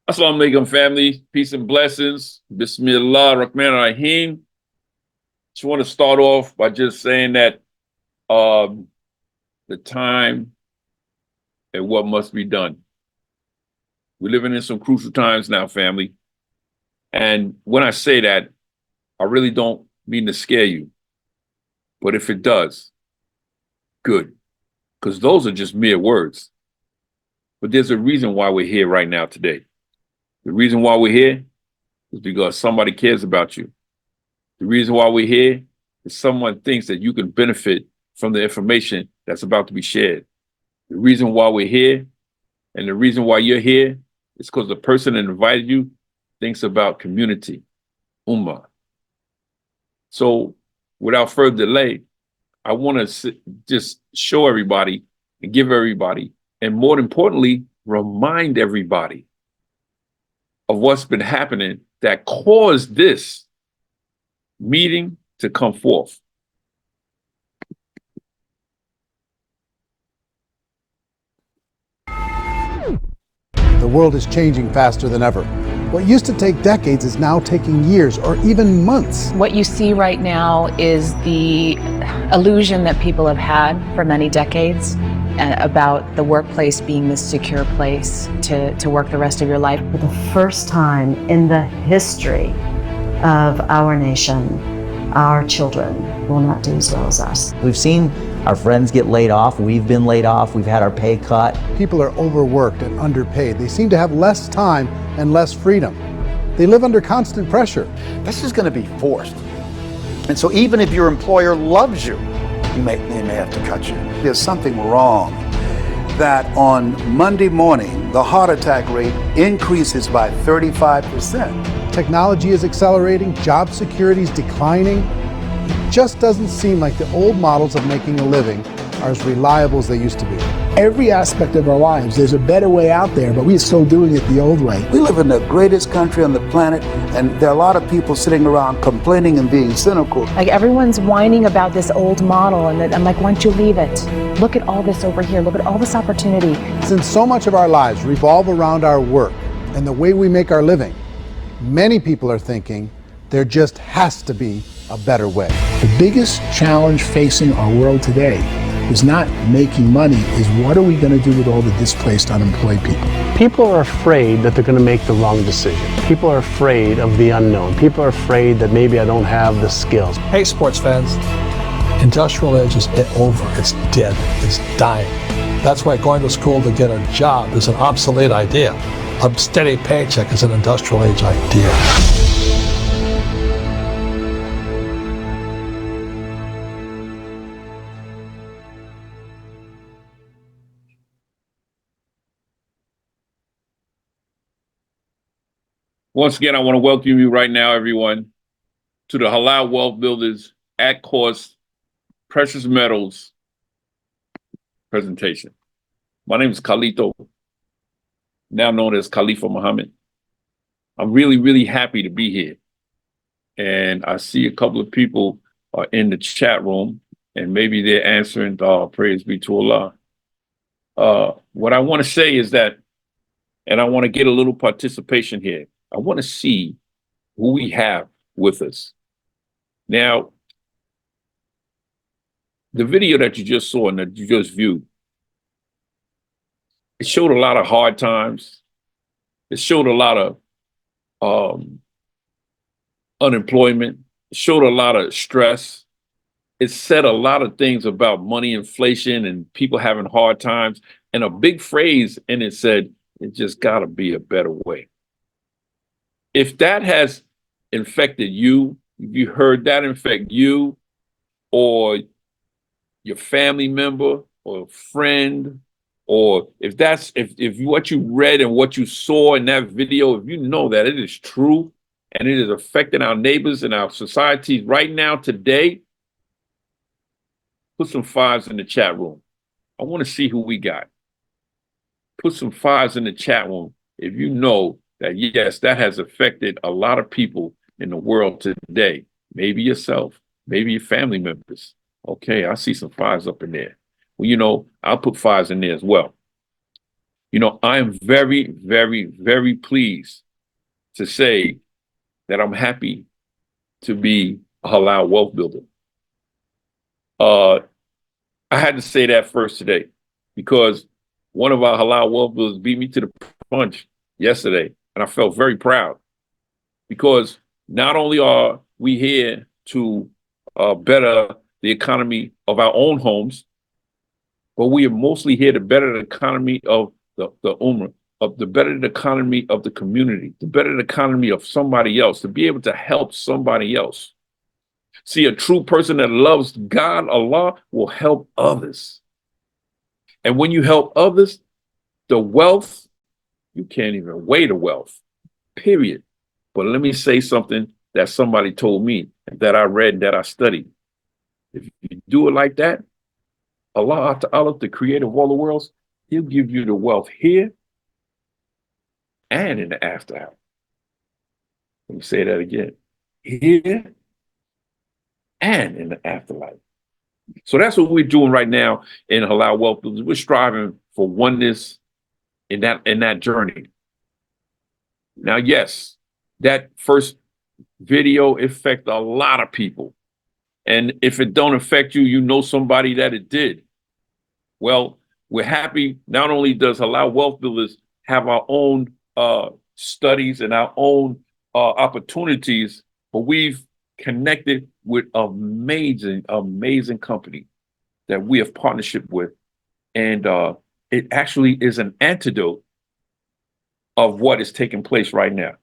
Assalamu alaikum, family. Peace and blessings. Bismillah Rahman Rahim. Just want to start off by just saying that the time and what must be done. We're living in some crucial times now, family. And when I say that, I really don't mean to scare you. But if it does, good. Because those are just mere words. But there's a reason why we're here right now today. The reason why we're here is because somebody cares about you. The reason why we're here is someone thinks that you can benefit from the information that's about to be shared. The reason why we're here and the reason why you're here is because the person that invited you thinks about community, ummah. So without further delay, I want to just show everybody and give everybody, and more importantly, remind everybody of what's been happening that caused this meeting to come forth. The world is changing faster than ever. What used to take decades is now taking years or even months. What you see right now is the illusion that people have had for many decades about the workplace being this secure place to work the rest of your life. For the first time in the history of our nation, our children will not do as well as us. We've seen our friends get laid off. We've been laid off. We've had our pay cut. People are overworked and underpaid. They seem to have less time and less freedom. They live under constant pressure. This is going to be forced. And so even if your employer loves you, they may have to cut you. There's something wrong that on Monday morning, the heart attack rate increases by 35%. Technology is accelerating, job security is declining. It just doesn't seem like the old models of making a living are as reliable as they used to be. Every aspect of our lives, there's a better way out there, but we're still doing it the old way. We live in the greatest country on the planet, and there are a lot of people sitting around complaining and being cynical. Like everyone's whining about this old model, and I'm like, why don't you leave it? Look at all this over here. Look at all this opportunity. Since so much of our lives revolve around our work and the way we make our living, many people are thinking there just has to be a better way. The biggest challenge facing our world today is not making money, is what are we going to do with all the displaced, unemployed people? People are afraid that they're going to make the wrong decision. People are afraid of the unknown. People are afraid that maybe I don't have the skills. Hey, sports fans, industrial age is over. It's dead. It's dying. That's why going to school to get a job is an obsolete idea. A steady paycheck is an industrial age idea. Once again, I want to welcome you right now, everyone, to the Halal Wealth Builders at Cost Precious Metals presentation. My name is Khalito, now known as Khalifa Muhammad. I'm really, really happy to be here. And I see a couple of people are in the chat room, and maybe they're answering, praise be to Allah. What I want to say is that, and I want to get a little participation here. I want to see who we have with us. Now, the video that you just saw and that you just viewed, it showed a lot of hard times. It showed a lot of unemployment. It showed a lot of stress. It said a lot of things about money inflation and people having hard times. And a big phrase in it said, it just got to be a better way. If that has infected you, if you heard that infect you or your family member or friend, or if what you read and what you saw in that video, if you know that it is true and it is affecting our neighbors and our societies right now today, put some fives in the chat room. I want to see who we got. Put some fives in the chat room if you know that, yes, that has affected a lot of people in the world today. Maybe yourself, maybe your family members. Okay, I see some fives up in there. Well, you know, I'll put fives in there as well. I am very, very, very pleased to say that I'm happy to be a halal wealth builder. I had to say that first today because one of our halal wealth builders beat me to the punch yesterday, and I felt very proud because not only are we here to better the economy of our own homes, but we are mostly here to better the economy of the Ummah, of the better the economy of the community, the better the economy of somebody else, to be able to help somebody else. See, a true person that loves God, Allah, will help others. And when you help others, the wealth, you can't even weigh the wealth, period. But let me say something that somebody told me, that I read, that I studied. If you do it like that, Allah Ta'ala, the creator of all the worlds, he'll give you the wealth here and in the afterlife. Let me say that again. Here and in the afterlife. So that's what we're doing right now in Halal Wealth Builders. We're striving for oneness in that journey. Now, yes, that first video affect a lot of people. And if it don't affect you, you know somebody that it did. Well, we're happy. Not only does Halal Wealth Builders have our own studies and our own opportunities, but we've connected with amazing, amazing company that we have partnership with. And it actually is an antidote of what is taking place right now.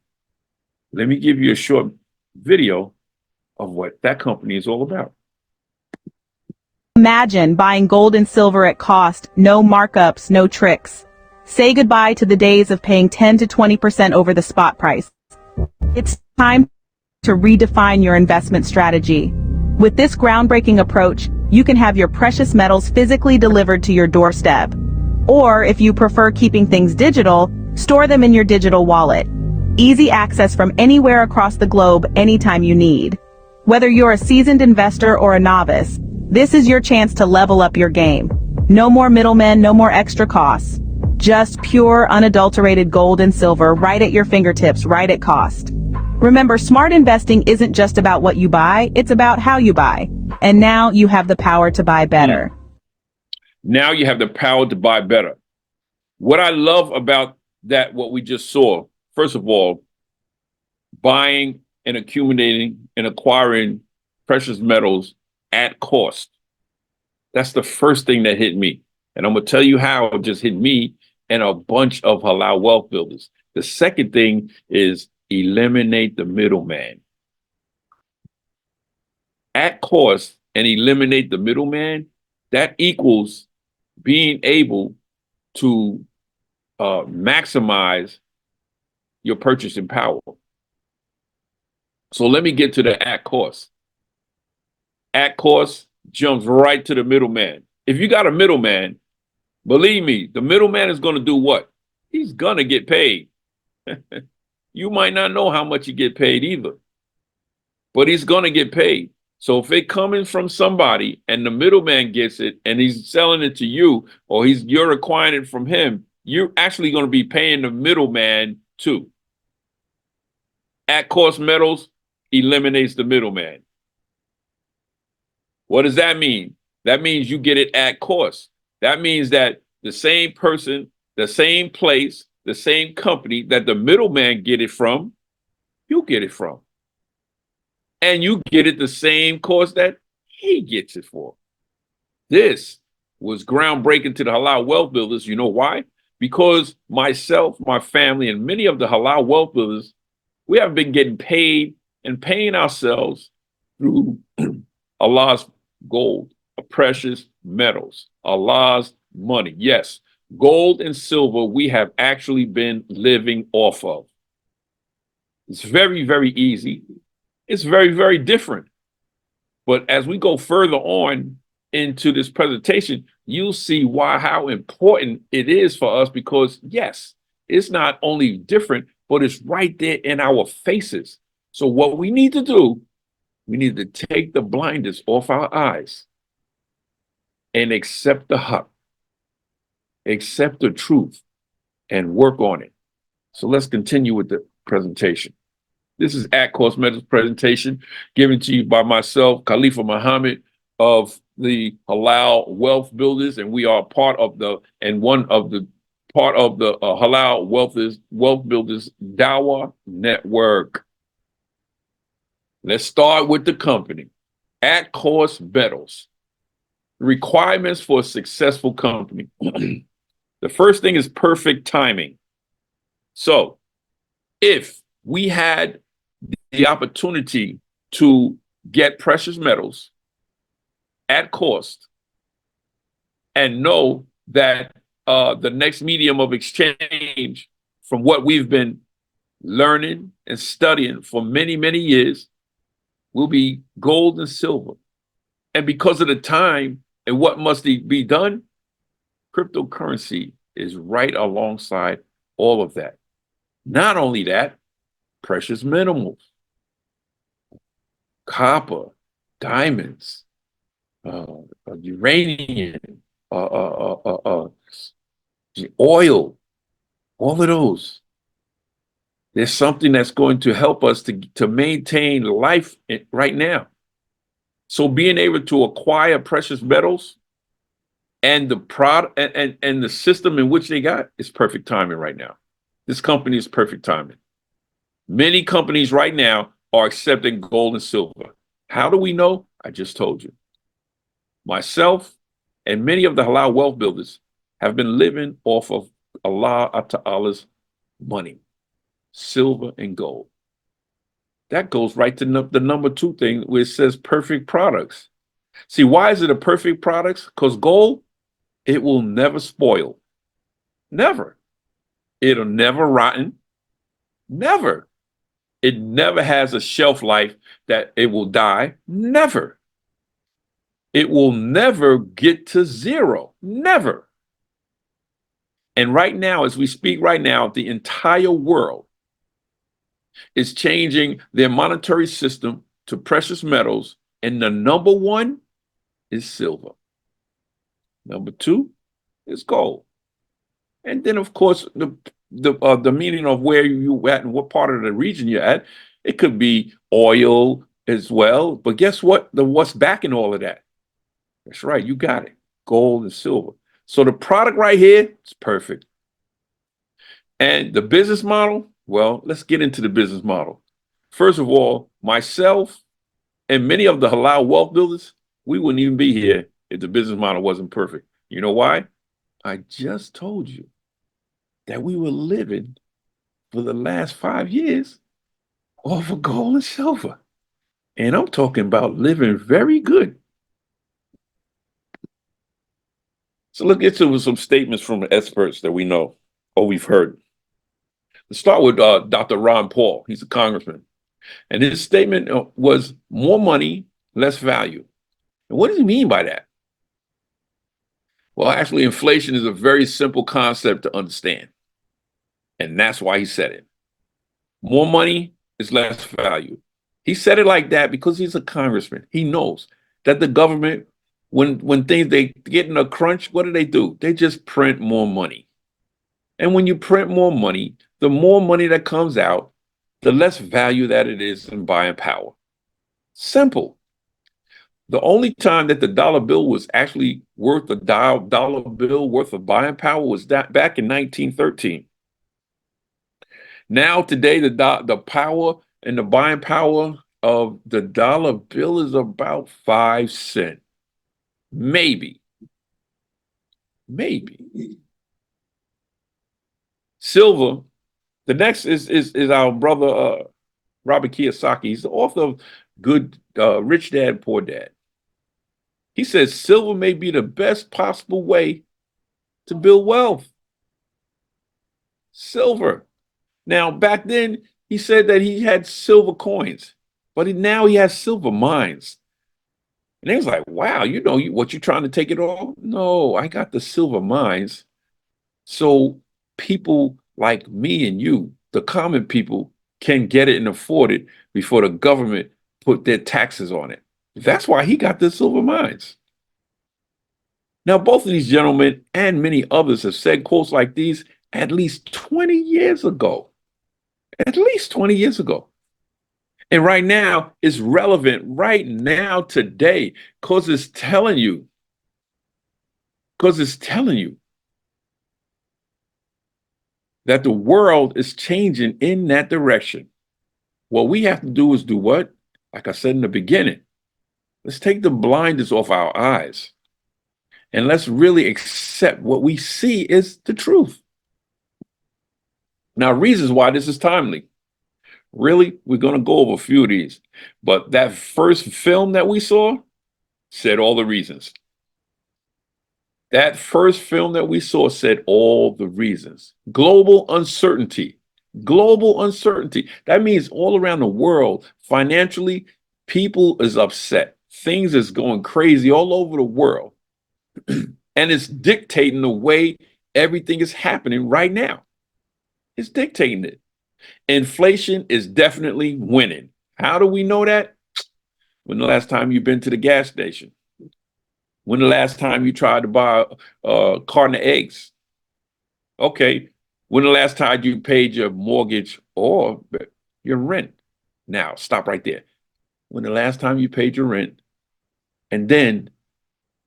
Let me give you a short video of what that company is all about. Imagine buying gold and silver at cost, no markups, no tricks. Say goodbye to the days of paying 10 to 20% over the spot price. It's time to redefine your investment strategy. With this groundbreaking approach, you can have your precious metals physically delivered to your doorstep. Or if you prefer keeping things digital, store them in your digital wallet. Easy access from anywhere across the globe anytime you need. Whether you're a seasoned investor or a novice, this is your chance to level up your game. No more middlemen, no more extra costs. Just pure, unadulterated gold and silver right at your fingertips, right at cost. Remember, smart investing isn't just about what you buy, it's about how you buy. And now you have the power to buy better. Now you have the power to buy better. What I love about that, what we just saw, first of all, buying and accumulating and acquiring precious metals at cost. That's the first thing that hit me. And I'm going to tell you how it just hit me and a bunch of halal wealth builders. The second thing is eliminate the middleman. At cost and eliminate the middleman, that equals being able to maximize your purchasing power. So let me get to the at cost. At cost jumps right to the middleman. If you got a middleman, believe me, the middleman is going to do what? He's going to get paid. You might not know how much you get paid either, but he's going to get paid. So if it coming from somebody and the middleman gets it and he's selling it to you, or you're acquiring it from him, you're actually going to be paying the middleman too. At cost metals eliminates the middleman. What does that mean? That means you get it at cost. That means that the same person, the same place, the same company that the middleman get it from, you get it from. And you get it the same cost that he gets it for. This was groundbreaking to the halal wealth builders. You know why? Because myself, my family, and many of the halal wealth builders, we have been getting paid and paying ourselves through Allah's gold, precious metals, Allah's money. Yes, gold and silver we have actually been living off of. It's very, very easy. It's very, very different. But as we go further on into this presentation, you'll see how important it is for us, because yes, it's not only different, but it's right there in our faces. So what we need to do, we need to take the blinders off our eyes and accept the haqq, accept the truth, and work on it. So let's continue with the presentation. This is At Cost Metals presentation given to you by myself, Khalifa Muhammad of the Halal Wealth Builders, and we are part of the Halal Wealth Builders Dawah Network. Let's start with the company, At Cost Metals. Requirements for a successful company. The first thing is perfect timing. So if we had the opportunity to get precious metals at cost and know that the next medium of exchange from what we've been learning and studying for many, many years will be gold and silver. And because of the time and what must be done, cryptocurrency is right alongside all of that. Not only that, precious minerals, copper, diamonds, uranium, oil, all of those. There's something that's going to help us to maintain life right now. So being able to acquire precious metals and the product and the system in which they got is perfect timing right now. This company is perfect timing. Many companies right now are accepting gold and silver. How do we know? I just told you. Myself and many of the Halal Wealth Builders have been living off of Allah Ta'ala's money, silver and gold. That goes right to the number 2 thing where it says perfect products. See, why is it a perfect products? Because gold, it will never spoil. Never. It'll never rotten. Never. It never has a shelf life that it will die. Never. It will never get to zero. Never. And right now, as we speak right now, the entire world is changing their monetary system to precious metals. And the number 1 is silver. Number 2 is gold. And then, of course, the meaning of where you at and what part of the region you're at. It could be oil as well. But guess what? What's backing all of that? That's right. You got it. Gold and silver. So the product right here is perfect. And the business model, well, let's get into the business model. First of all, myself and many of the Halal Wealth Builders, we wouldn't even be here if the business model wasn't perfect. You know why? I just told you that we were living for the last 5 years off of gold and silver. And I'm talking about living very good. So let's get to some statements from the experts that we know or we've heard. Let's start with Dr. Ron Paul. He's a congressman. And his statement was more money, less value. And what does he mean by that? Well, actually, inflation is a very simple concept to understand. And that's why he said it. More money is less value. He said it like that because he's a congressman. He knows that the government, when things they get in a crunch, what do? They just print more money. And when you print more money, the more money that comes out, the less value that it is in buying power. Simple. The only time that the dollar bill was actually worth a dollar bill worth of buying power was that back in 1913. Now today, the power and the buying power of the dollar bill is about 5 cents. Maybe. Silver. The next is our brother Robert Kiyosaki. He's the author of Good Rich Dad, Poor Dad. He says silver may be the best possible way to build wealth. Silver. Now, back then, he said that he had silver coins, but now he has silver mines. And they was like, wow, what you trying to take it all? No, I got the silver mines. So people like me and you, the common people, can get it and afford it before the government put their taxes on it. That's why he got the silver mines. Now, both of these gentlemen and many others have said quotes like these, at least 20 years ago. At least 20 years ago. And right now, it's relevant right now, today, because it's telling you, that the world is changing in that direction. What we have to do is do what? Like I said in the beginning, let's take the blinders off our eyes and let's really accept what we see is the truth. Now, reasons why this is timely. Really, we're going to go over a few of these, but that first film that we saw said all the reasons. That first film that we saw said all the reasons. Global uncertainty. Global uncertainty. That means all around the world, financially, people is upset. Things is going crazy all over the world. And it's dictating the way everything is happening right now. It's dictating it. Inflation is definitely winning. How do we know that? When the last time you've been to the gas station? When the last time you tried to buy a carton of eggs? Okay. When the last time you paid your mortgage or your rent? Now, stop right there. When the last time you paid your rent? And then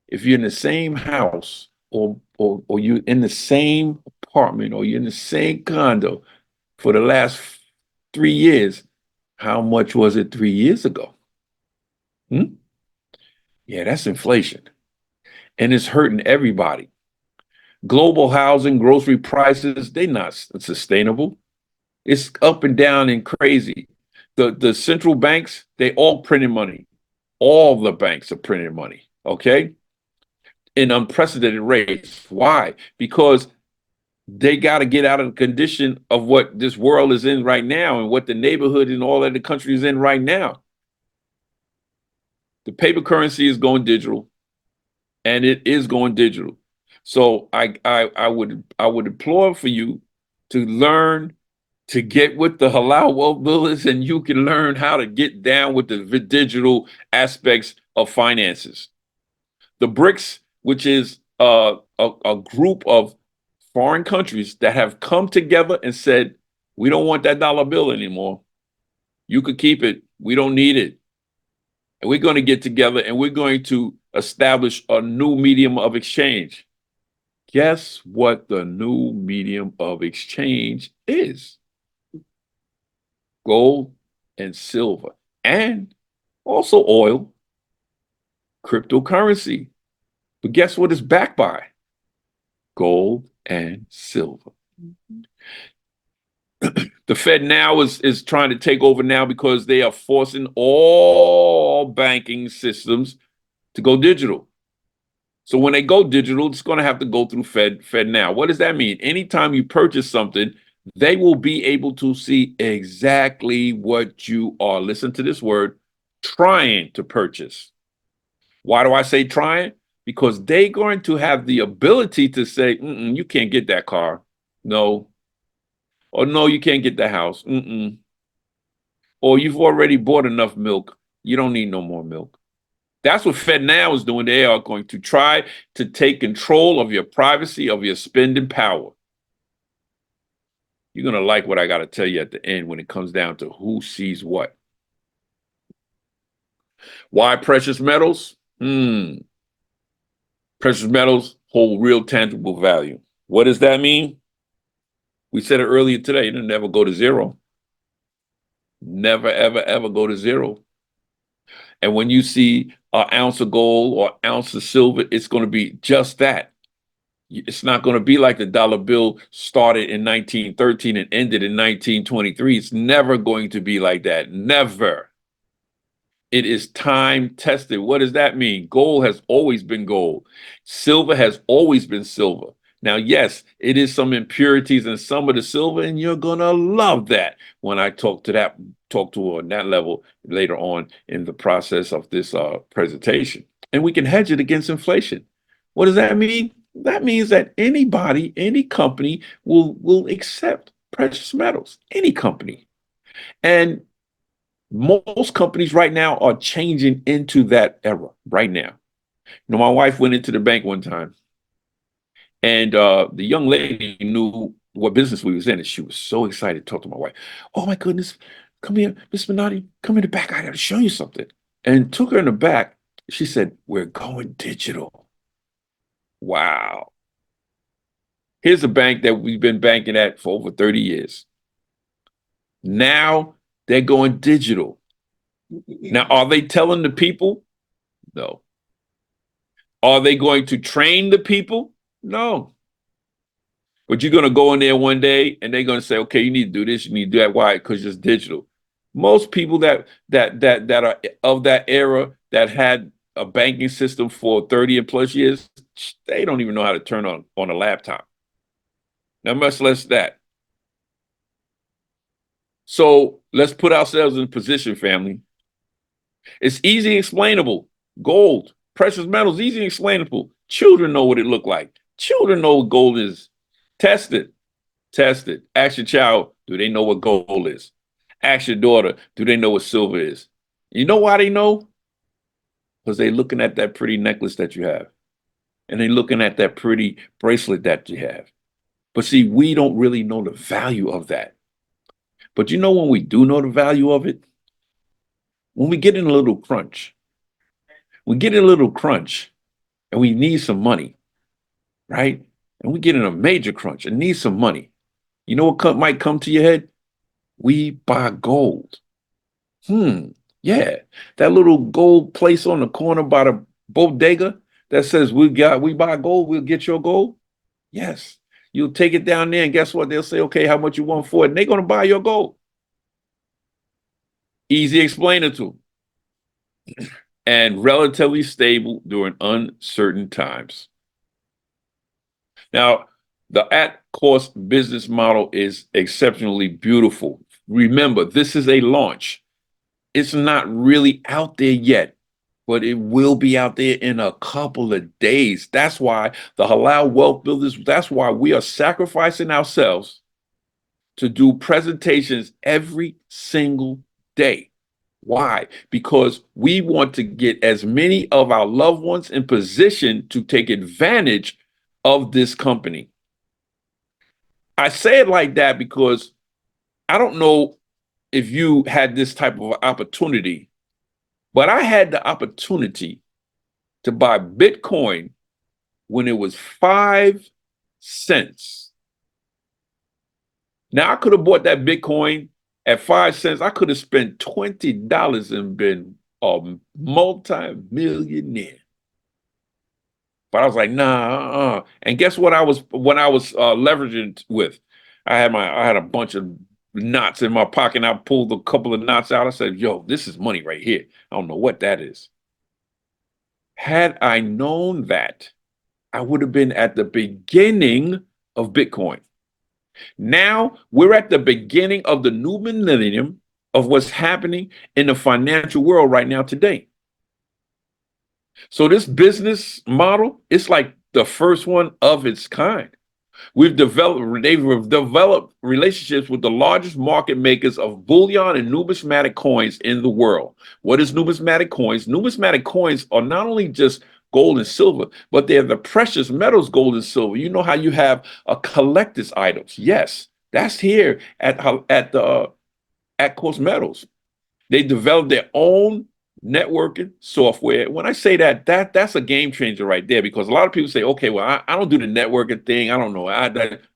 if you're in the same house or you're in the same apartment or you're in the same condo for the last 3 years, how much was it 3 years ago? Yeah, that's inflation. And it's hurting everybody. Global housing, grocery prices, they're not sustainable. It's up and down and crazy. The central banks, they all printing money. All the banks are printing money, okay? In unprecedented rates. Why? Because they got to get out of the condition of what this world is in right now and what the neighborhood and all of the country is in right now. The paper currency is going digital, and it is going digital. So I would implore for you to learn to get with the halal wealth builders, and you can learn how to get down with the digital aspects of finances. The BRICS, which is a group of foreign countries that have come together and said, we don't want that dollar bill anymore. You could keep it. We don't need it. And we're going to get together and we're going to establish a new medium of exchange. Guess what the new medium of exchange is? Gold and silver, and also oil, cryptocurrency. But guess what it's backed by? Gold and silver. The Fed now is trying to take over now because they are forcing all banking systems to go digital. So when they go digital, it's going to have to go through Fed now. What does that mean? Anytime you purchase something, they will be able to see exactly what you are, listen to this word, trying to purchase. Why do I say trying? Because they're going to have the ability to say, you can't get that car. No. Or no, you can't get the house. Or you've already bought enough milk. You don't need no more milk. That's what Fed now is doing. They are going to try to take control of your privacy, of your spending power. You're going to like what I got to tell you at the end when it comes down to who sees what. Why precious metals? Precious metals hold real tangible value. What does that mean? We said it earlier today. It'll never go to zero. Never, ever, ever go to zero. And when you see an ounce of gold or an ounce of silver, it's going to be just that. It's not going to be like the dollar bill started in 1913 and ended in 1923. It's never going to be like that. Never. It is time tested. What does that mean? Gold has always been gold. Silver has always been silver. Now, yes, it is some impurities in some of the silver, and you're going to love that when I talk to on that level later on in the process of this presentation. And we can hedge it against inflation. What does that mean? That means that anybody, any company will accept precious metals, any company. And most companies right now are changing into that era right now. You know, my wife went into the bank one time, and the young lady knew what business we was in, and she was so excited to talk to my wife. Oh my goodness, come here, Miss Minotti, come in the back. I got to show you something. And took her in the back. She said, "We're going digital." Wow. Here's a bank that we've been banking at for over 30 years. Now they're going digital. Now, are they telling the people? No. Are they going to train the people? No. But you're going to go in there one day and they're going to say, okay, you need to do this, you need to do that. Why? Because it's digital. Most people that are of that era that had a banking system for 30 and plus years, they don't even know how to turn on a laptop. Now, much less that. So let's put ourselves in position, family. It's easy explainable. Gold, precious metals, easy explainable. Children know what it looked like. Children know what gold is. Test it. Test it. Ask your child, do they know what gold is? Ask your daughter, do they know what silver is? You know why they know? Because they're looking at that pretty necklace that you have. And they're looking at that pretty bracelet that you have. But see, we don't really know the value of that. But you know when we do know the value of it? When we get in a little crunch. We get in a little crunch and we need some money, right? And we get in a major crunch and need some money. You know what might come to your head? We buy gold. Yeah. That little gold place on the corner by the bodega that says we buy gold, we'll get your gold. Yes. You'll take it down there and guess what? They'll say, okay, how much you want for it? And they're going to buy your gold. Easy explainer to them. And relatively stable during uncertain times. Now, the at-cost business model is exceptionally beautiful. Remember, this is a launch. It's not really out there yet, but it will be out there in a couple of days. That's why the Halal Wealth Builders, that's why we are sacrificing ourselves to do presentations every single day. Why? Because we want to get as many of our loved ones in position to take advantage of this company. I say it like that because I don't know if you had this type of opportunity, but I had the opportunity to buy Bitcoin when it was 5 cents. Now, I could have bought that Bitcoin at 5 cents. I could have spent $20 and been a multi-millionaire. But I was like, nah. And guess what I was leveraging with? I had a bunch of knots in my pocket. And I pulled a couple of knots out. I said, yo, this is money right here. I don't know what that is. Had I known that, I would have been at the beginning of Bitcoin. Now we're at the beginning of the new millennium of what's happening in the financial world right now today. So this business model, it's like the first one of its kind. They've developed relationships with the largest market makers of bullion and numismatic coins in the world. What is numismatic coins? Numismatic coins are not only just gold and silver, but they're the precious metals, gold and silver. You know how you have a collector's items. Yes, that's here at Coast Metals. They developed their own networking software. When I say that's a game changer right there, because a lot of people say, okay, well, I don't do the networking thing. I don't know.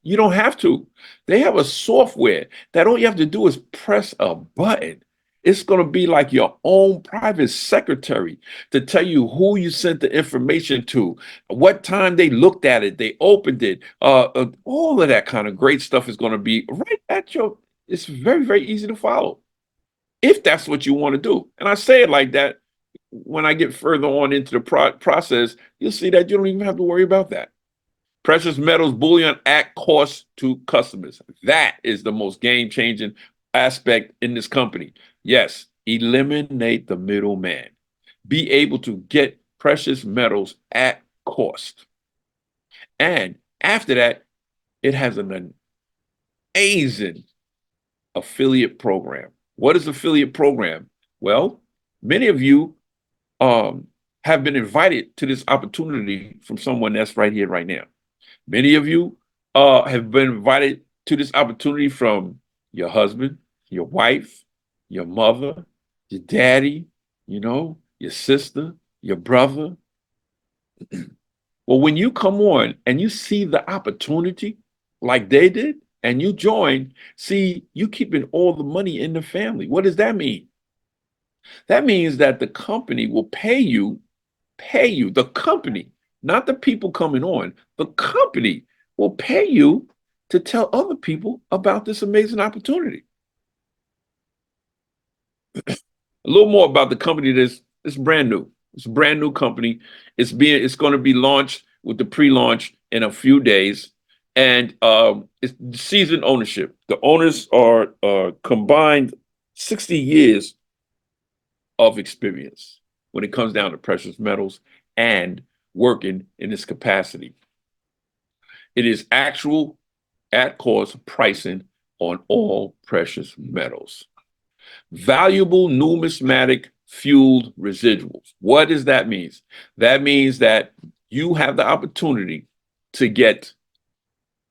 You don't have to. They have a software that all you have to do is press a button. It's going to be like your own private secretary to tell you who you sent the information to, what time they looked at it, they opened it. All of that kind of great stuff is going to be right at it's very, very easy to follow, if that's what you want to do. And I say it like that. When I get further on into the process, you'll see that you don't even have to worry about that. Precious metals bullion at cost to customers. That is the most game-changing aspect in this company. Yes, eliminate the middleman. Be able to get precious metals at cost. And after that, it has an amazing affiliate program. What is affiliate program? Well, many of you have been invited to this opportunity from someone that's right here, right now. Many of you have been invited to this opportunity from your husband, your wife, your mother, your daddy, your sister, your brother. Well, when you come on and you see the opportunity like they did and you join, see, you keeping all the money in the family. What does that mean? That means that the company will pay you, the company, not the people coming on, the company will pay you to tell other people about this amazing opportunity. A little more about the company that's it's brand new. It's a brand new company. It's going to be launched with the pre-launch in a few days, and it's seasoned ownership. The owners are combined 60 years of experience when it comes down to precious metals and working in this capacity. It is actual at cost pricing on all precious metals. Valuable numismatic fueled residuals. What does that mean? That means that you have the opportunity to get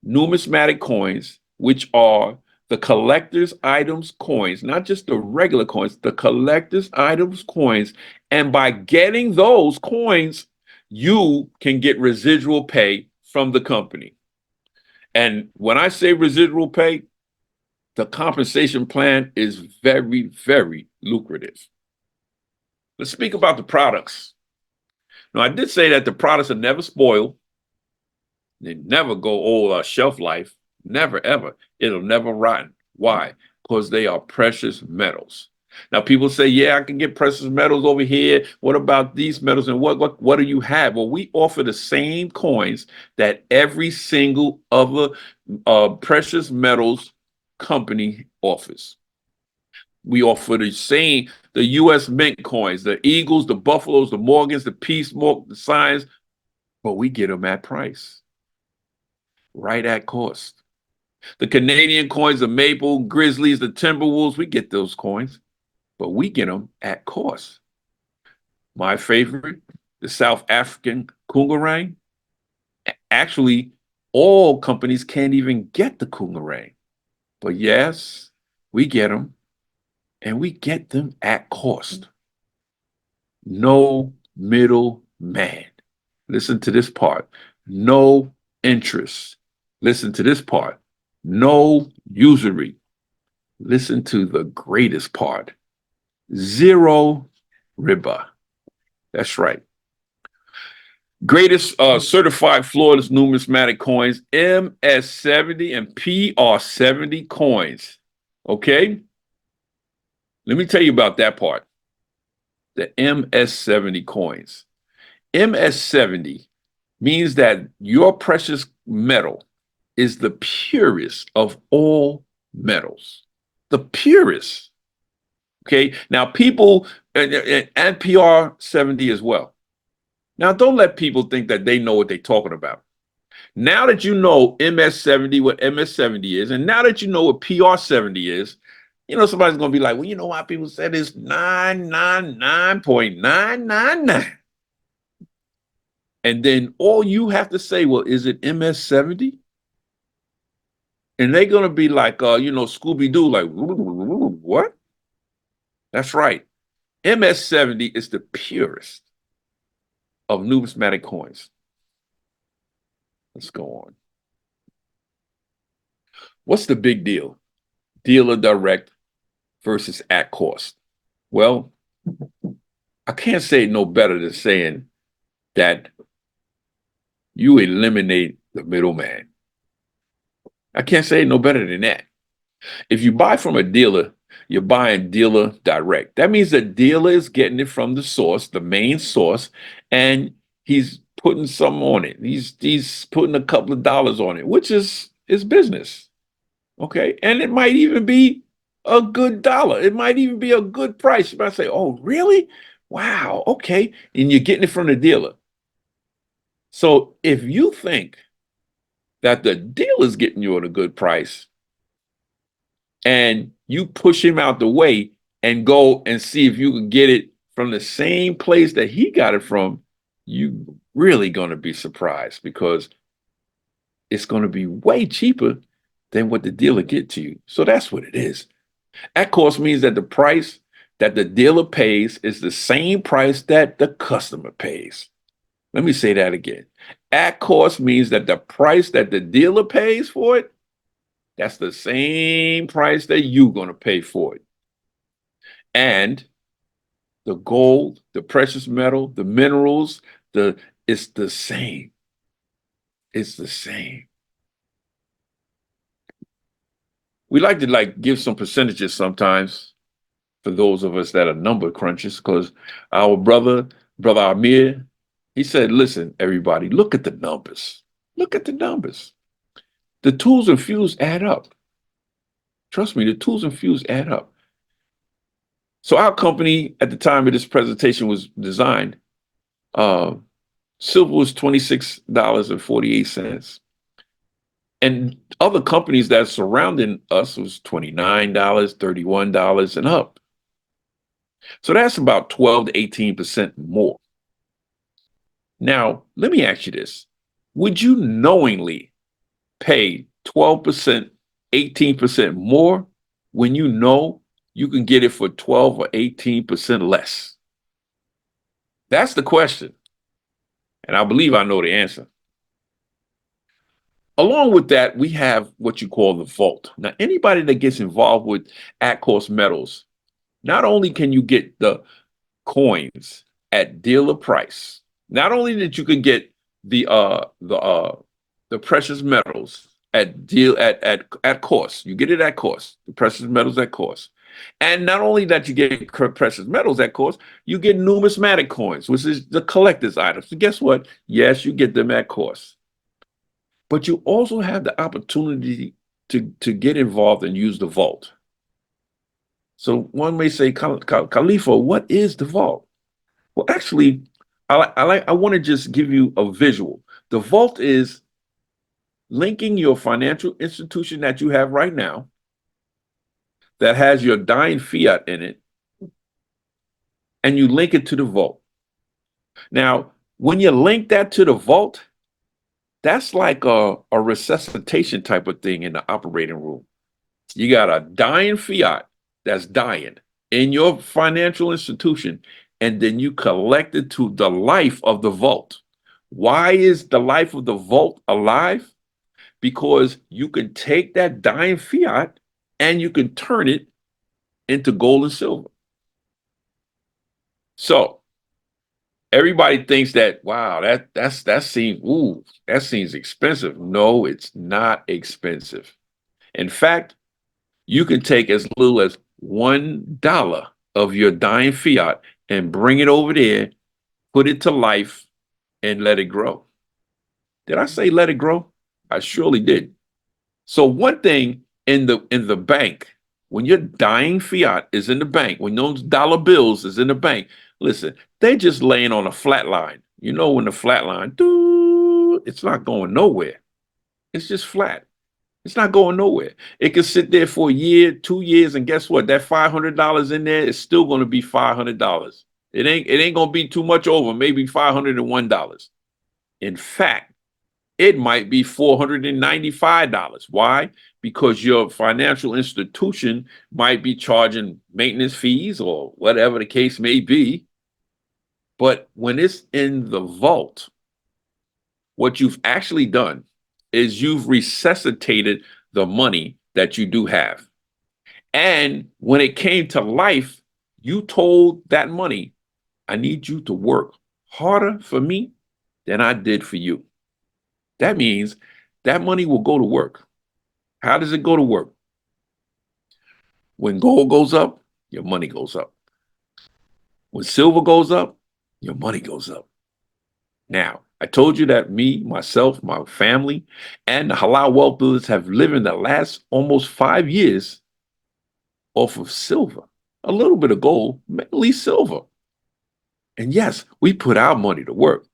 numismatic coins, which are the collector's items coins, not just the regular coins, the collector's items coins. And by getting those coins, you can get residual pay from the company. And when I say residual pay, the compensation plan is very, very lucrative. Let's speak about the products. Now, I did say that the products are never spoiled. They never go old shelf life. Never, ever. It'll never rotten. Why? Because they are precious metals. Now, people say, yeah, I can get precious metals over here. What about these metals? And what do you have? Well, we offer the same coins that every single other precious metals company offers. We offer the U.S. Mint coins, the Eagles, the Buffaloes, the Morgans, the Peace, the Signs, but we get them at price, right at cost. The Canadian coins, the Maple, Grizzlies, the Timberwolves, we get those coins, but we get them at cost. My favorite, the South African Kungarang. Actually, all companies can't even get the Kungarang, but yes, we get them. And we get them at cost. No middle man. Listen to this part. No interest. Listen to this part. No usury. Listen to the greatest part. Zero riba. That's right. Greatest certified flawless numismatic coins, MS70 and PR70 coins. Okay? Let me tell you about that part. The MS70 coins. MS70 means that your precious metal is the purest of all metals. The purest. Okay. Now, people, and PR70 as well. Now, don't let people think that they know what they're talking about. Now that you know MS70, what MS70 is, and now that you know what PR70 is, somebody's going to be like, well, you know why people said it's 999.999. And then all you have to say, well, is it MS70? And they're going to be like, Scooby-Doo, like, what? That's right. MS70 is the purest of numismatic coins. Let's go on. What's the big deal? Dealer direct versus at cost. Well, I can't say it no better than saying that you eliminate the middleman. I can't say it no better than that. If you buy from a dealer, you're buying dealer direct. That means the dealer is getting it from the source, the main source, and he's putting some on it. He's putting a couple of dollars on it, which is business. Okay. And it might even be a good dollar. It might even be a good price. You might say, oh, really? Wow. Okay. And you're getting it from the dealer. So if you think that the dealer's getting you at a good price and you push him out the way and go and see if you can get it from the same place that he got it from, you really going to be surprised because it's going to be way cheaper than what the dealer get to you. So that's what it is. At cost means that the price that the dealer pays is the same price that the customer pays. Let me say that again. At cost means that the price that the dealer pays for it, that's the same price that you're going to pay for it. And the gold, the precious metal, the minerals, it's the same. It's the same. We like to give some percentages sometimes for those of us that are number crunchers, because our brother Amir, he said, listen, everybody, look at the numbers. Look at the numbers. The tools and fuels add up. Trust me, the tools and fuels add up. So our company at the time of this presentation was designed, silver was $26.48. And other companies that are surrounding us was $29, $31 and up. So that's about 12 to 18% more. Now, let me ask you this. Would you knowingly pay 12%, 18% more when you know you can get it for 12 or 18% less? That's the question. And I believe I know the answer. Along with that, we have what you call the vault. Now, anybody that gets involved with at-cost metals, not only can you get the coins at dealer price, not only that you can get the precious metals at cost, you get it at cost, the precious metals at cost. And not only that you get precious metals at cost, you get numismatic coins, which is the collector's items. So guess what? Yes, you get them at cost. But you also have the opportunity to get involved and use the vault. So one may say, Khalifa, what is the vault? Well, actually, I want to just give you a visual. The vault is linking your financial institution that you have right now that has your dying fiat in it, and you link it to the vault. Now, when you link that to the vault, that's like a resuscitation type of thing in the operating room. You got a dying fiat that's dying in your financial institution, and then you collect it to the life of the vault. Why is the life of the vault alive? Because you can take that dying fiat and you can turn it into gold and silver. So everybody thinks that, wow, that seems expensive. No, it's not expensive. In fact, you can take as little as $1 of your dying fiat and bring it over there, put it to life, and let it grow. Did I say let it grow? I surely did. So one thing in the bank, when your dying fiat is in the bank, when those dollar bills is in the bank, listen, they're just laying on a flat line. You know, when the flat line, it's not going nowhere. It's just flat. It's not going nowhere. It can sit there for a year, 2 years, and guess what? That $500 in there is still going to be $500. It ain't going to be too much over, maybe $501. In fact, it might be $495. Why? Because your financial institution might be charging maintenance fees or whatever the case may be. But when it's in the vault, what you've actually done is you've resuscitated the money that you do have. And when it came to life, you told that money, I need you to work harder for me than I did for you. That means that money will go to work. How does it go to work? When gold goes up, your money goes up. When silver goes up, your money goes up. Now, I told you that me, myself, my family, and the Halal Wealth Builders have lived in the last almost 5 years off of silver. A little bit of gold, mainly silver. And yes, we put our money to work.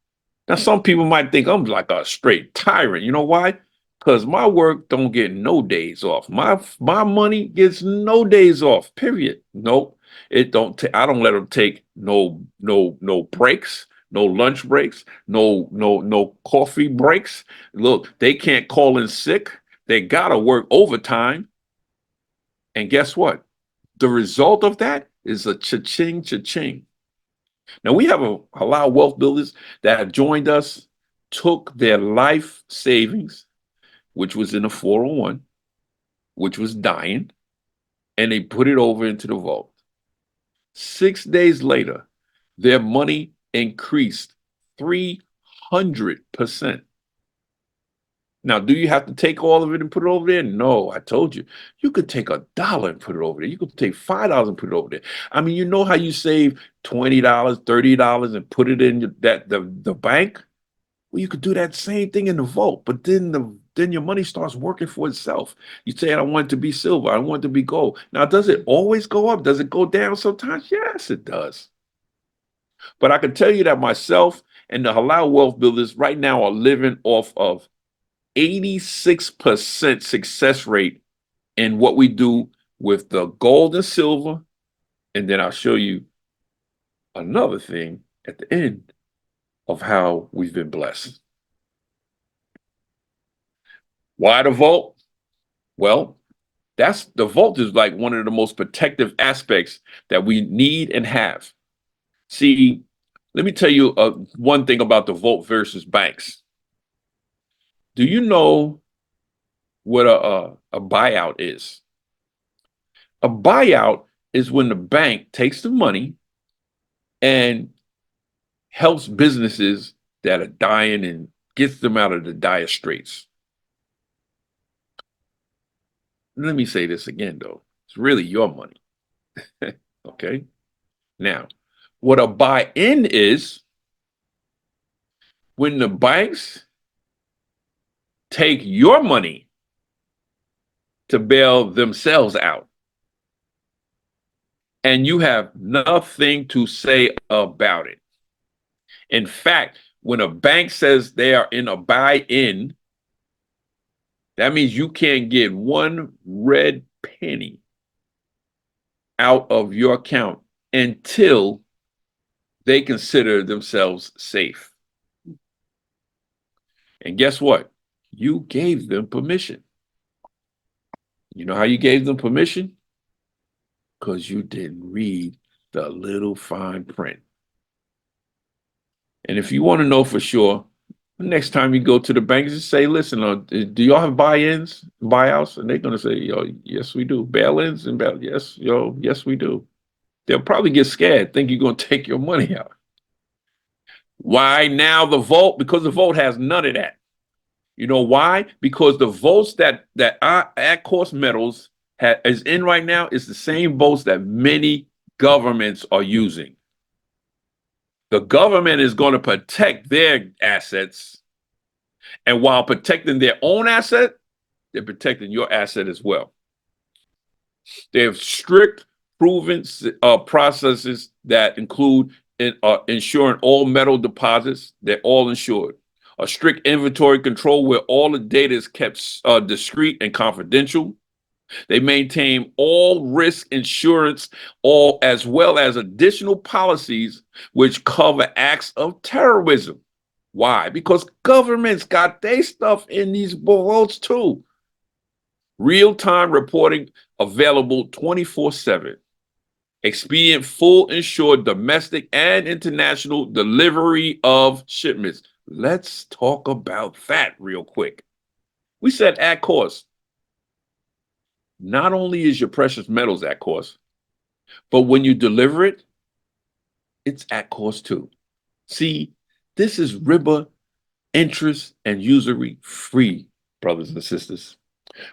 Now, some people might think I'm like a straight tyrant. You know why? Because my work don't get no days off. My money gets no days off, period. Nope. It don't. I don't let them take no breaks. no lunch breaks, no coffee breaks. Look, they can't call in sick. They gotta work overtime. And guess what? The result of that is a cha-ching, cha-ching. Now we have a halal wealth builders that have joined us, took their life savings, which was in a 401, which was dying, and they put it over into the vault. 6 days later, their money increased 300%. Now, do you have to take all of it and put it over there? No, I told you. You could take $1 and put it over there. You could take $5 and put it over there. I mean, you know how you save $20, $30 and put it in the bank? Well, you could do that same thing in the vault, but then your money starts working for itself. You say, I want it to be silver, I want it to be gold. Now, does it always go up? Does it go down sometimes? Yes, it does. But I can tell you that myself and the halal wealth builders right now are living off of 86% success rate in what we do with the gold and silver. And then I'll show you another thing at the end of how we've been blessed. Why the vault? Well, the vault is like one of the most protective aspects that we need and have. See, let me tell you one thing about the vault versus banks. Do you know what a buyout is? A buyout is when the bank takes the money and helps businesses that are dying and gets them out of the dire straits. Let me say this again, though. It's really your money. Okay? Now, what a buy-in is when the banks take your money to bail themselves out. And you have nothing to say about it. In fact, when a bank says they are in a buy-in, that means you can't get one red penny out of your account until they consider themselves safe. And guess what? You gave them permission. You know how you gave them permission? Because you didn't read the little fine print. And if you want to know for sure, next time you go to the bank, just say, listen, do y'all have buy-ins, buyouts? And they're going to say, yes, we do. Bail-ins and yes, we do. They'll probably get scared, think you're going to take your money out. Why now the vault? Because the vault has none of that. You know why? Because the votes that our at-cost metals is in right now is the same votes that many governments are using. The government is going to protect their assets, and while protecting their own asset, they're protecting your asset as well. They have strict, proven processes that include ensuring all metal deposits. They're all insured. A strict inventory control where all the data is kept discreet and confidential. They maintain all risk insurance, as well as additional policies which cover acts of terrorism. Why? Because governments got their stuff in these vaults too. Real-time reporting available 24/7. Expedient full insured domestic and international delivery of shipments. Let's talk about that real quick. We said at cost. Not only is your precious metals at cost, but when you deliver it, it's at cost too. See, this is riba, interest, and usury free, brothers and sisters.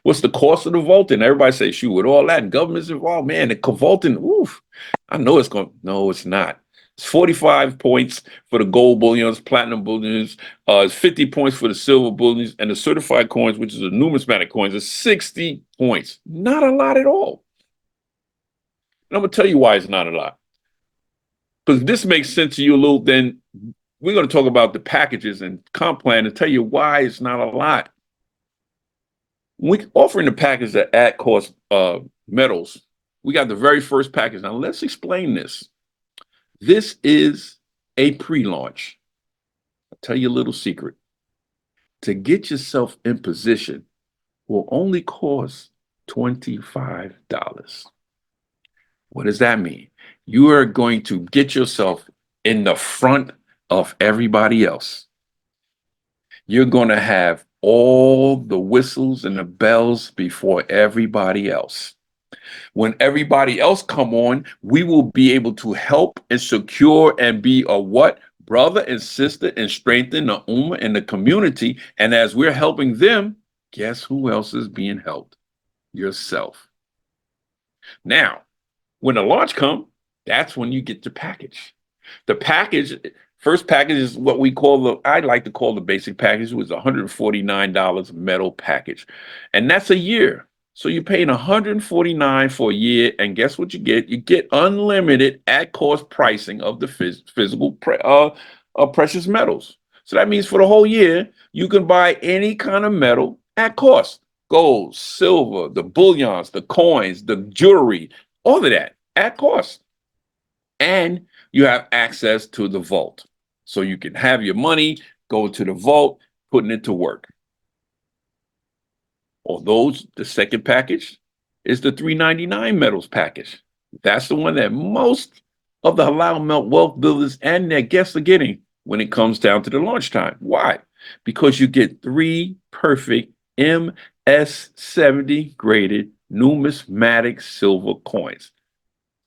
What's the cost of the vaulting? Everybody say, shoot, with all that and government's involved, man, the vaulting, oof, I know it's going, no, it's not. It's 45 points for the gold bullions, platinum bullions. It's 50 points for the silver bullions, and the certified coins, which is the numismatic coins, is 60 points. Not a lot at all. And I'm going to tell you why it's not a lot. Because if this makes sense to you a little, then we're going to talk about the packages and comp plan and tell you why it's not a lot. We're offering the package that at cost metals. We got the very first package. Now let's explain this. This is a pre-launch. I'll tell you a little secret. To get yourself in position will only cost $25. What does that mean? You are going to get yourself in the front of everybody else. You're going to have all the whistles and the bells before everybody else. When everybody else come on, we will be able to help and secure and be a what? Brother and sister and strengthen the ummah and the community. And as we're helping them, guess who else is being helped? Yourself. Now, when the launch come, that's when you get the package. The package, first package is what we call I like to call the basic package. It was $149 metal package. And that's a year. So you're paying $149 for a year. And guess what you get? You get unlimited at cost pricing of the physical precious metals. So that means for the whole year, you can buy any kind of metal at cost. Gold, silver, the bullions, the coins, the jewelry, all of that at cost. And you have access to the vault. So you can have your money, go to the vault, putting it to work. Although the second package is the $399 metals package. That's the one that most of the halal wealth builders and their guests are getting when it comes down to the launch time. Why? Because you get 3 perfect MS70 graded numismatic silver coins.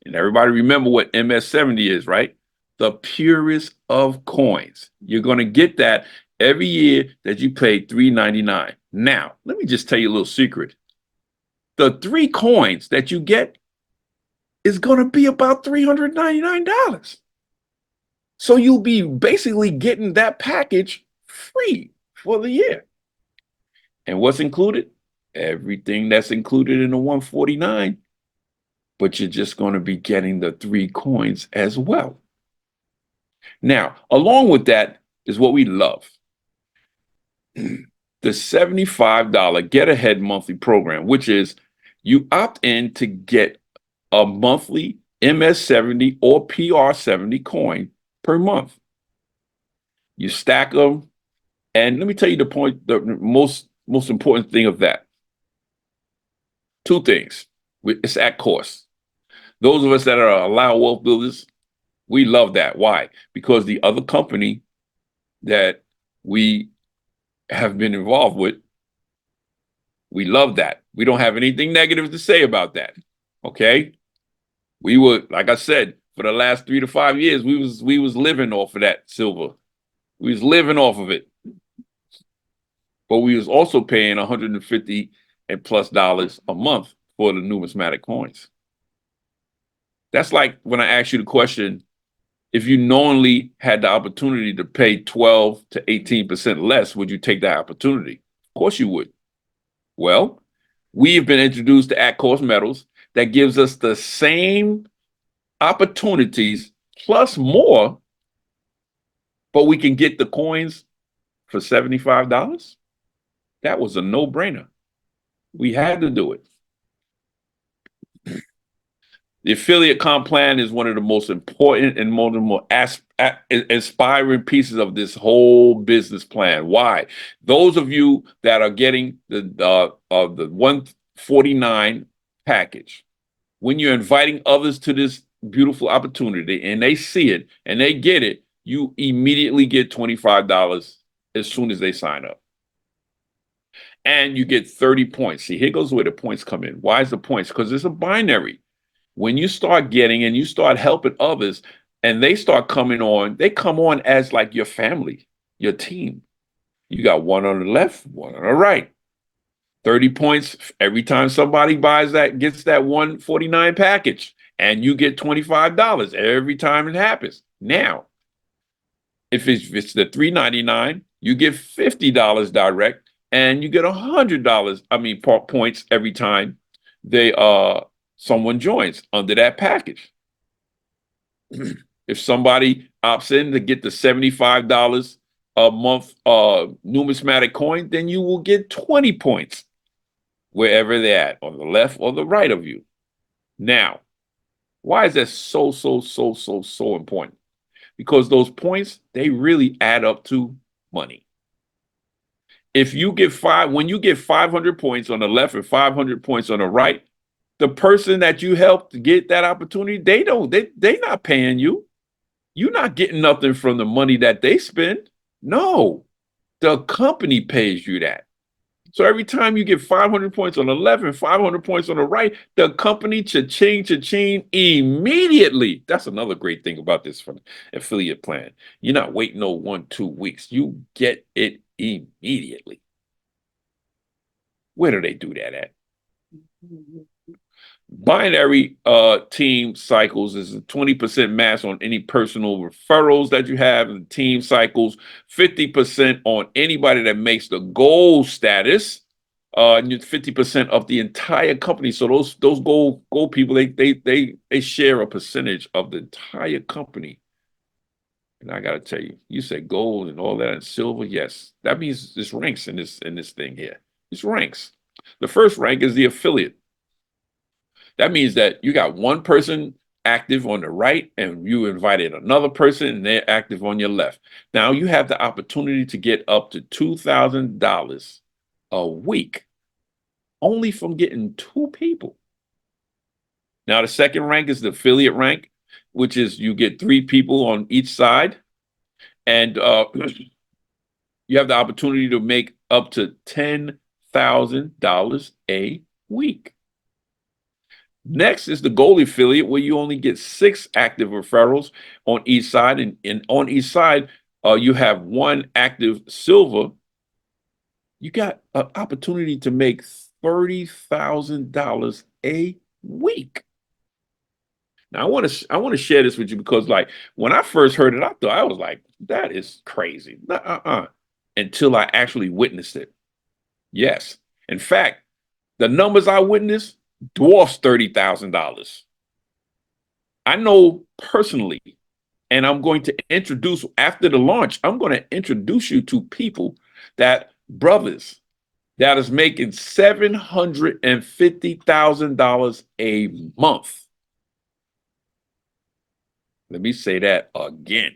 And everybody remember what MS70 is, right? The purest of coins. You're going to get that every year that you pay $399. Now, let me just tell you a little secret. The 3 coins that you get is going to be about $399. So you'll be basically getting that package free for the year. And what's included? Everything that's included in the 149. But you're just going to be getting the 3 coins as well. Now, along with that is what we love. The $75 Get Ahead monthly program, which is you opt in to get a monthly MS70 or PR70 coin per month. You stack them. And let me tell you the most important thing of that. 2 things. It's at cost. Those of us that are halal wealth builders, we love that. Why? Because the other company that we have been involved with, we love that. We don't have anything negative to say about that. Okay? We were, like I said, for the last 3 to 5 years, we was living off of that silver. We was living off of it. But we was also paying $150 and plus a month for the numismatic coins. That's like when I asked you the question, if you knowingly had the opportunity to pay 12 to 18% less, would you take that opportunity? Of course you would. Well, we have been introduced to at-cost metals that gives us the same opportunities plus more, but we can get the coins for $75. That was a no-brainer. We had to do it. The affiliate comp plan is one of the most important and more inspiring pieces of this whole business plan. Why? Those of you that are getting the 149 package, when you're inviting others to this beautiful opportunity and they see it and they get it, you immediately get $25 as soon as they sign up. And you get 30 points. See, here goes where the points come in. Why is the points? Because it's a binary. When you start getting and you start helping others and they start coming on, they come on as like your family, your team. You got one on the left, one on the right. 30 points every time somebody buys that, gets that 149 package, and you get $25 every time it happens. Now, if it's the $399, you get $50 direct, and you get $100, points every time they someone joins under that package. If somebody opts in to get the $75 a month numismatic coin, then you will get 20 points wherever they're at, on the left or the right of you. Now, why is that so important? because those points, they really add up to money. If you get when you get 500 points on the left and 500 points on the right, the person that you helped get that opportunity, they not paying you. You're not getting nothing from the money that they spend. No, the company pays you that. So every time you get 500 points on the left and 500 points on the right, the company cha-ching immediately. That's another great thing about this affiliate plan. You're not waiting no 1-2 weeks. You get it immediately. Where do they do that at? Binary team cycles is a 20% match on any personal referrals that you have in team cycles, 50% on anybody that makes the goal status, and 50% of the entire company. So those goal people, they share a percentage of the entire company. And I gotta tell you, you said gold and all that and silver. Yes, that means there's ranks in this thing here. It's ranks. The first rank is the affiliate. That means that you got one person active on the right and you invited another person and they're active on your left. Now you have the opportunity to get up to $2,000 a week only from getting 2 people. Now the second rank is the affiliate rank, which is you get 3 people on each side, and you have the opportunity to make up to $10,000 a week. Next is the gold affiliate, where you only get 6 active referrals on each side. And on each side, you have 1 active silver. You got an opportunity to make $30,000 a week. Now, I want to share this with you because, like, when I first heard it, I was like, that is crazy. Until I actually witnessed it. Yes. In fact, the numbers I witnessed dwarfs $30,000. I know personally, and I'm going to introduce, after the launch, I'm going to introduce you to people brothers that is making $750,000 a month. Let me say that again.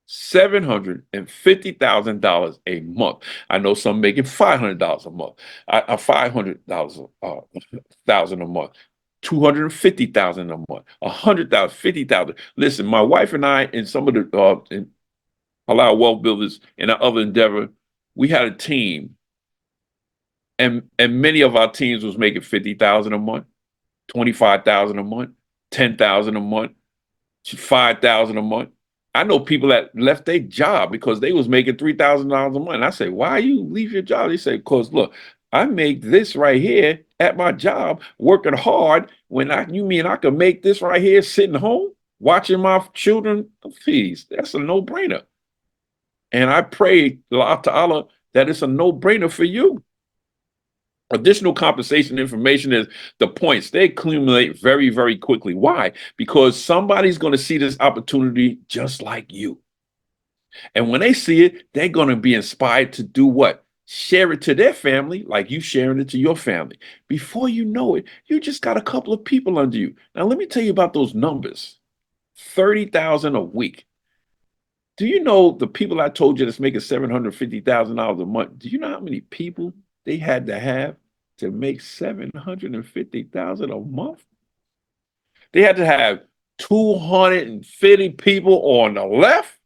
$750,000 a month. I know some making $500 a month, $500,000 a month, $250,000 a month, $100,000, $50,000. Listen, my wife and I, and some of the Halal Wealth Builders in our other endeavor, we had a team, and many of our teams was making $50,000 a month, $25,000 a month, $10,000 a month, $5,000 a month. I know people that left their job because they was making $3,000 a month. And I say, why you leave your job? They say, because look, I make this right here at my job, working hard. You mean I could make this right here sitting home, watching my children feast? That's a no-brainer. And I pray to Allah that it's a no-brainer for you. Additional compensation information is the points. They accumulate very, very quickly. Why? Because somebody's going to see this opportunity just like you. And when they see it, they're going to be inspired to do what? Share it to their family, like you sharing it to your family. Before you know it, you just got a couple of people under you. Now, let me tell you about those numbers. 30,000 a week. Do you know the people I told you that's making $750,000 a month? Do you know how many people they had to have to make $750,000 a month? They had to have 250 people on the left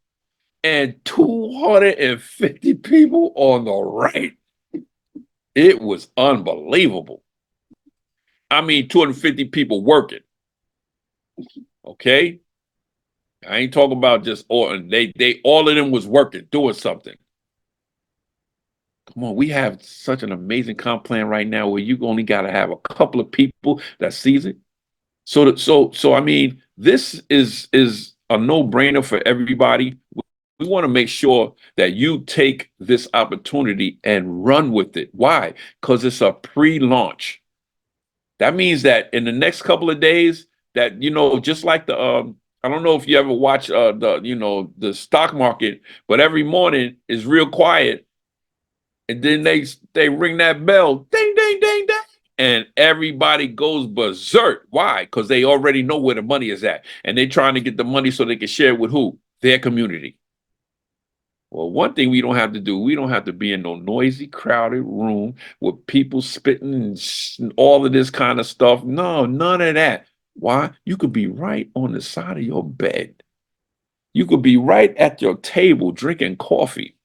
and 250 people on the right. It was unbelievable. I mean, 250 people working. Okay? I ain't talking about just all of them was working, doing something. Come on, we have such an amazing comp plan right now where you only got to have a couple of people that sees it. So I mean, this is a no-brainer for everybody. We want to make sure that you take this opportunity and run with it. Why? Because it's a pre-launch. That means that in the next couple of days, that just like the I don't know if you ever watch the stock market, but every morning is real quiet. And then they ring that bell, ding, ding, ding, ding, and everybody goes berserk. Why? Because they already know where the money is at. And they're trying to get the money so they can share it with who? their community. Well, one thing we don't have to do, we don't have to be in no noisy, crowded room with people spitting and all of this kind of stuff. No, none of that. Why? You could be right on the side of your bed. You could be right at your table drinking coffee.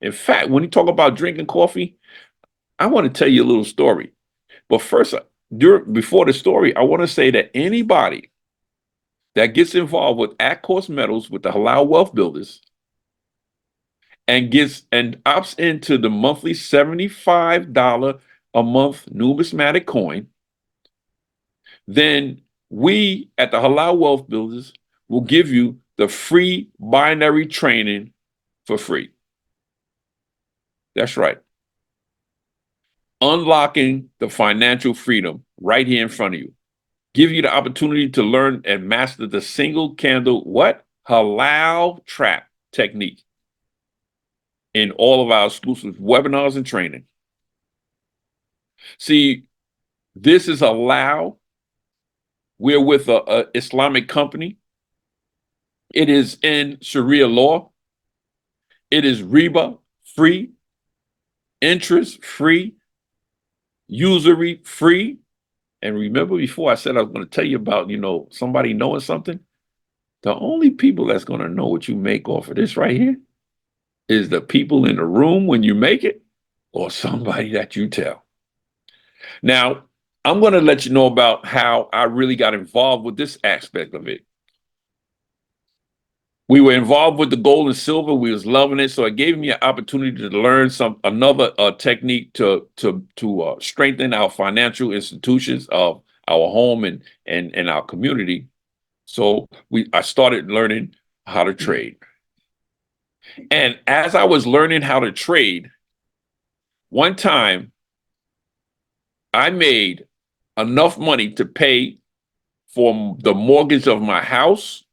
In fact, when you talk about drinking coffee, I want to tell you a little story. But first, before the story, I want to say that anybody that gets involved with at-cost metals with the Halal Wealth Builders and opts into the monthly $75 a month numismatic coin, then we at the Halal Wealth Builders will give you the free binary training for free. That's right. Unlocking the financial freedom right here in front of you. Give you the opportunity to learn and master the single candle, halal trap technique in all of our exclusive webinars and training. See, this is Halal. We're with a Islamic company. It is in Sharia law. It is riba free, interest free, usury free. And remember before I said I was going to tell you about, somebody knowing something? The only people that's going to know what you make off of this right here is the people in the room when you make it or somebody that you tell. Now, I'm going to let you know about how I really got involved with this aspect of it. We were involved with the gold and silver. We was loving it. So it gave me an opportunity to learn another technique to strengthen our financial institutions of our home and our community. So I started learning how to trade. And as I was learning how to trade, one time I made enough money to pay for the mortgage of my house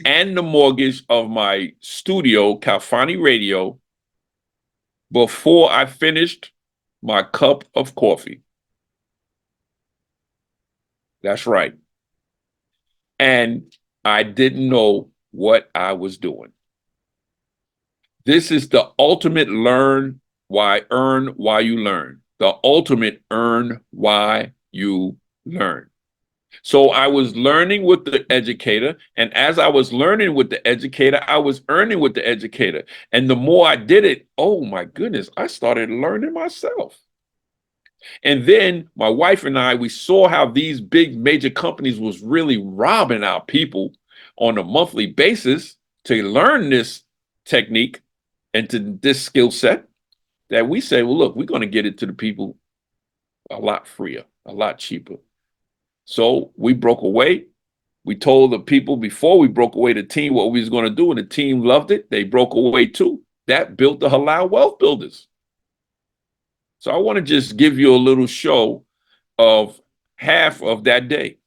and the mortgage of my studio, Kalfani Radio, before I finished my cup of coffee. That's right. And I didn't know what I was doing. This is the ultimate earn while you learn. The ultimate earn while you learn. So I was learning with the educator, and as I was learning with the educator, I was earning with the educator. And the more I did it, oh my goodness, I started learning myself. And then my wife and I, we saw how these big major companies was really robbing our people on a monthly basis to learn this technique and to this skill set, that we say, well, look, we're going to get it to the people a lot freer, a lot cheaper. So we broke away. We told the people before we broke away, the team, what we was going to do, and the team loved it. They broke away too. That built the Halal Wealth Builders. So I want to just give you a little show of half of that day.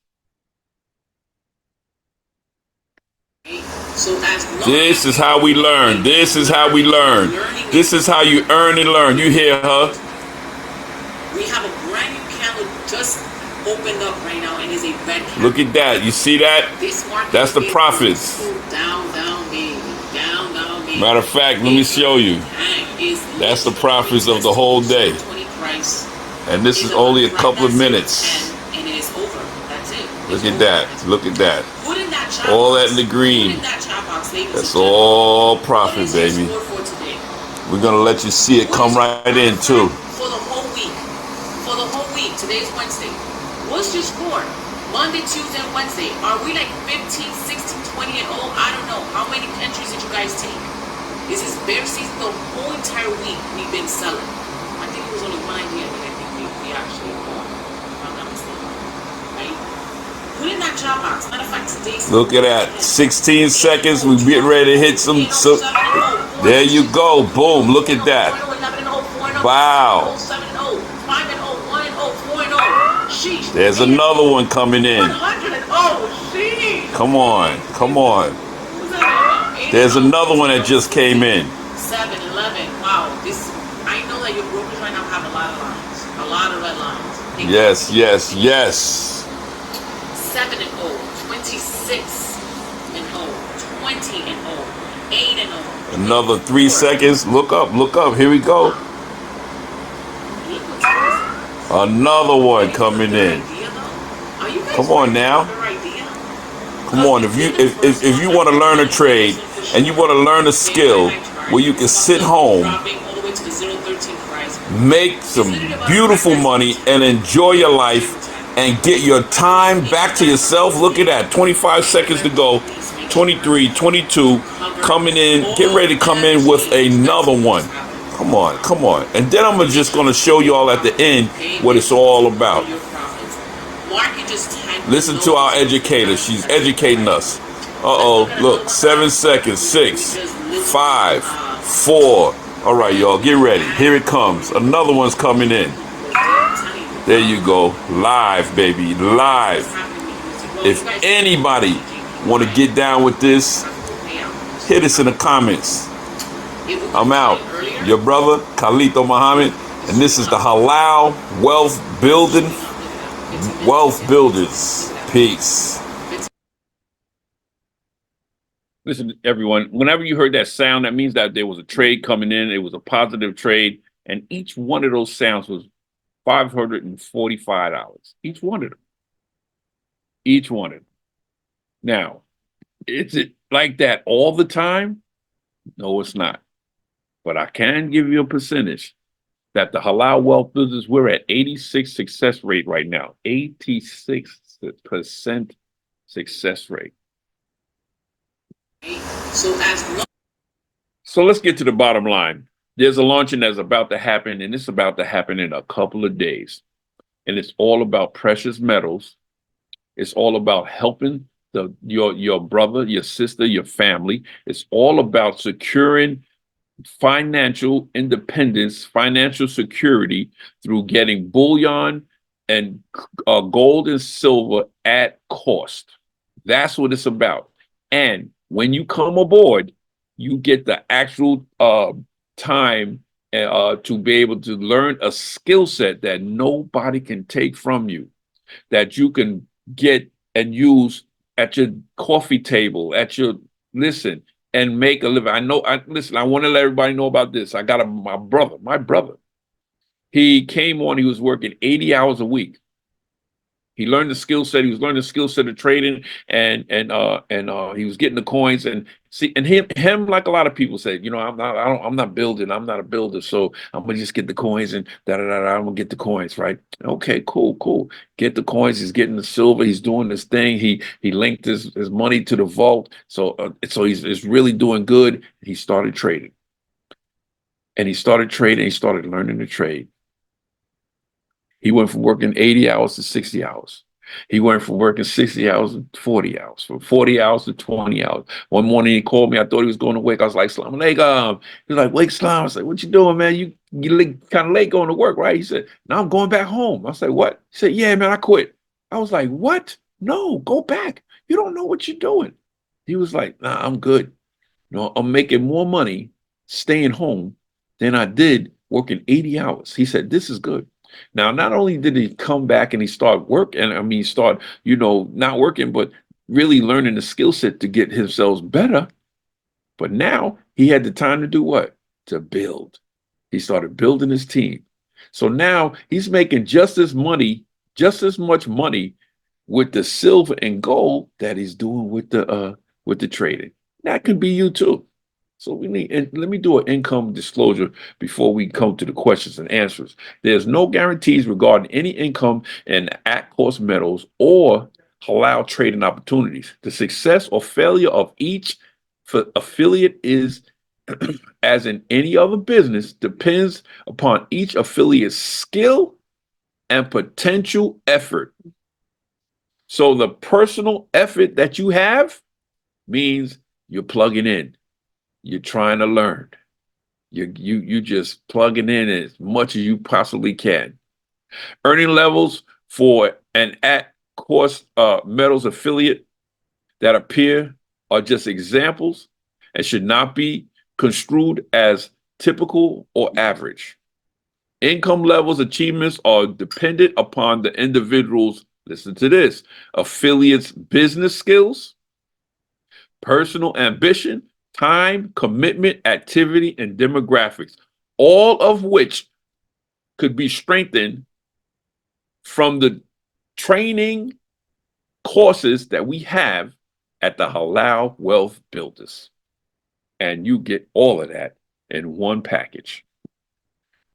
This is how we learn. This is how we learn. This is how you earn and learn. You hear her? We have a brand new candle just opened up right now and is a red candle. Look at that. You see that? That's the profits. Down, baby. Down, baby. Matter of fact, let me show you. That's the profits of the whole day. And this is only a couple of minutes. And it is over. That's it. Look at that. Look at that. All that in the green. That's all profit, baby. We're going to let you see it come right in, too. For the whole week. For the whole week. Today's Wednesday. What's your score? Monday, Tuesday, and Wednesday. Are we like 15, 16, 20 and oh, I don't know. How many entries did you guys take? This is bear season. The whole entire week we've been selling. I think it was only one idea that I think we actually bought. If I'm not mistaken. Right? Put in that job box. Matter of fact, today's... Look at that. 16 seconds. We get ready to hit some... There you go. Boom. Look at that. Wow. There's another one coming in. Come on. Come on. There's another one that just came in. 7, 11. Wow. I know that your brokers right now have a lot of lines. A lot of red lines. Yes, yes, yes. 7 and 0. 26 and 0. 20 and 0, 8 and 0. Another 3 seconds. Look up, look up. Here we go. Another one coming in. Come on now. Come on. If you want to learn a trade and you want to learn a skill where you can sit home, make some beautiful money and enjoy your life and get your time back to yourself. Look at that. 25 seconds to go. 23, 22 coming in. Get ready to come in with another one. Come on, come on. And then I'm just going to show you all at the end what it's all about. Listen to our educator. She's educating us. Uh-oh, look, 7 seconds, 6, 5, 4. All right, y'all, get ready. Here it comes. Another one's coming in. There you go. Live, baby, live. If anybody want to get down with this, hit us in the comments. I'm out. Your brother, Khalito Muhammad, and this is the Halal Wealth Builders. Peace. Listen, everyone, whenever you heard that sound, that means that there was a trade coming in. It was a positive trade, and each one of those sounds was $545. Each one of them. Each one of them. Now, is it like that all the time? No, it's not. But I can give you a percentage that the Halal Wealth Business, we're at 86 success rate right now. 86% success rate. So let's get to the bottom line. There's a launching that's about to happen, and it's about to happen in a couple of days. And it's all about precious metals. It's all about helping your brother, your sister, your family. It's all about securing financial independence, financial security through getting bullion and gold and silver at cost. That's what it's about. And when you come aboard, you get the actual time to be able to learn a skill set that nobody can take from you, that you can get and use at your coffee table, and make a living. I want to let everybody know about this. I got my brother. He came on, he was working 80 hours a week. He learned the skill set. He was learning the skill set of trading, and he was getting the coins. And him, like a lot of people say, I'm not building. I'm not a builder, so I'm gonna just get the coins and I'm gonna get the coins, right? Okay, cool. Get the coins. He's getting the silver. He's doing this thing. He linked his money to the vault, so he's really doing good. He started trading, and he started trading. He started learning to trade. He went from working 80 hours to 60 hours. He went from working 60 hours to 40 hours, from 40 hours to 20 hours. One morning he called me. I thought he was going to wake. I was like, Salam alaikum. He was like, wake Salam. I was like, what you doing, man? You kind of late going to work, right? He said, no, I'm going back home. I was like, what? He said, yeah, man, I quit. I was like, what? No, go back. You don't know what you're doing. He was like, nah, I'm good. I'm making more money staying home than I did working 80 hours. He said, this is good. Now, not only did he come back and he start work, not working, but really learning the skill set to get himself better. But now he had the time to do what? To build. He started building his team. So now he's making just as much money with the silver and gold that he's doing with the trading. That could be you too. So let me do an income disclosure before we come to the questions and answers. There's no guarantees regarding any income in at-cost metals or halal trading opportunities. The success or failure of each affiliate is, as in any other business, depends upon each affiliate's skill and potential effort. So the personal effort that you have means you're plugging in. You're trying to learn. You just plugging in as much as you possibly can. Earning levels for an at-cost metals affiliate that appear are just examples and should not be construed as typical or average. Income levels achievements are dependent upon the individual's, listen to this, affiliate's business skills, personal ambition, time, commitment, activity, and demographics, all of which could be strengthened from the training courses that we have at the Halal Wealth Builders. And you get all of that in one package.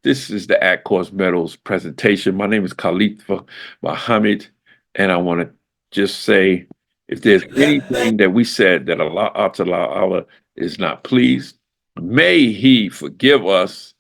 This is the At Course Metals presentation. My name is Khalifa Muhammad, and I want to just say, if there's anything that we said that Allah is not pleased, may He forgive us